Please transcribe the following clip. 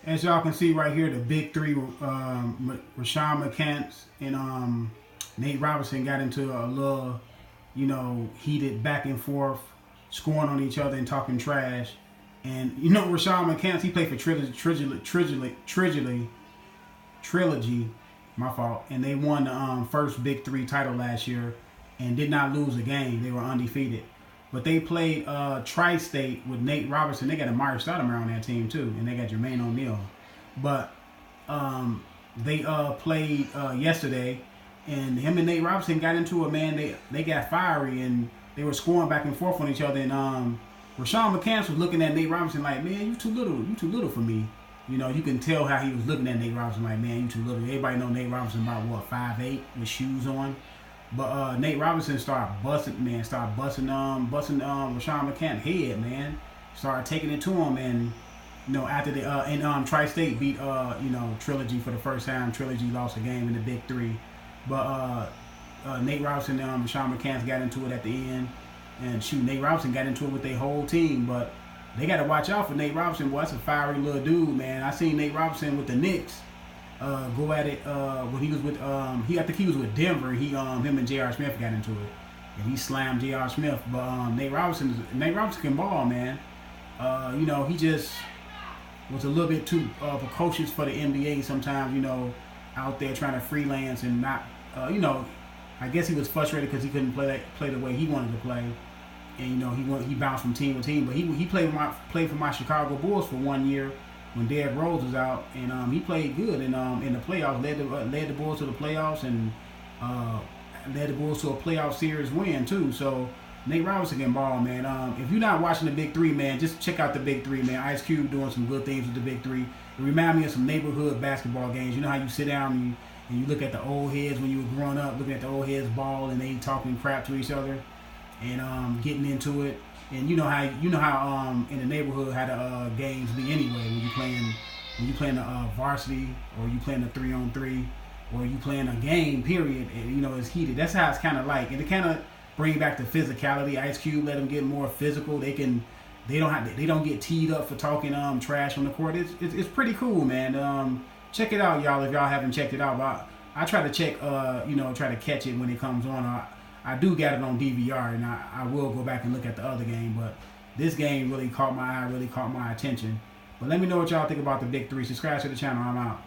As y'all can see right here, the big three, Rashawn McCants and Nate Robinson got into a little, heated back and forth, scoring on each other and talking trash. And Rashawn McCants, he played for Trilogy, my fault, and they won the first Big Three title last year and did not lose a game. They were undefeated. But they played Tri State with Nate Robinson. They got Amari Stoudemire on that team too, and they got Jermaine O'Neal. But they played yesterday, and him and Nate Robinson got into it. Man, they got fiery and they were scoring back and forth on each other. And Rashawn McCants was looking at Nate Robinson like, man, you too little for me. You can tell how he was looking at Nate Robinson like, man, you too little. Everybody know Nate Robinson about what, 5'8" with shoes on. But Nate Robinson started busting Rashawn McCants' head, man. Started taking it to him, and after the Tri-State beat Trilogy for the first time. Trilogy lost a game in the Big Three, but Nate Robinson and Rashawn McCants got into it at the end, and Nate Robinson got into it with their whole team, but they got to watch out for Nate Robinson. Boy, that's a fiery little dude, man. I seen Nate Robinson with the Knicks. Go at it when he was with I think he was with Denver. Him and J.R. Smith got into it, and he slammed J.R. Smith. But Nate Robinson can ball, man. He just was a little bit too precocious for the NBA sometimes. Out there trying to freelance and not. I guess he was frustrated because he couldn't play the way he wanted to play, and he bounced from team to team. But he played for my Chicago Bulls for 1 year when Derrick Rose was out, and he played good in the playoffs, led the Bulls to the playoffs, and led the Bulls to a playoff series win too. So Nate Robinson can ball, man. If you're not watching the Big Three, man, just check out the Big Three, man. Ice Cube doing some good things with the Big Three. It reminds me of some neighborhood basketball games. You know how you sit down and you look at the old heads when you were growing up, looking at the old heads ball, and they talking crap to each other and getting into it. And you know how in the neighborhood how the games be anyway, when you playing the varsity, or you playing the 3-on-3, or you playing a game period, and it's heated. That's how it's kind of like, and it kind of bring back the physicality. Ice Cube let them get more physical. They don't get teed up for talking trash on the court. It's pretty cool, man. Check it out, y'all, if y'all haven't checked it out. But I try to check try to catch it when it comes on. I do got it on DVR, and I will go back and look at the other game. But this game really caught my eye, really caught my attention. But let me know what y'all think about the Big Three. Subscribe to the channel. I'm out.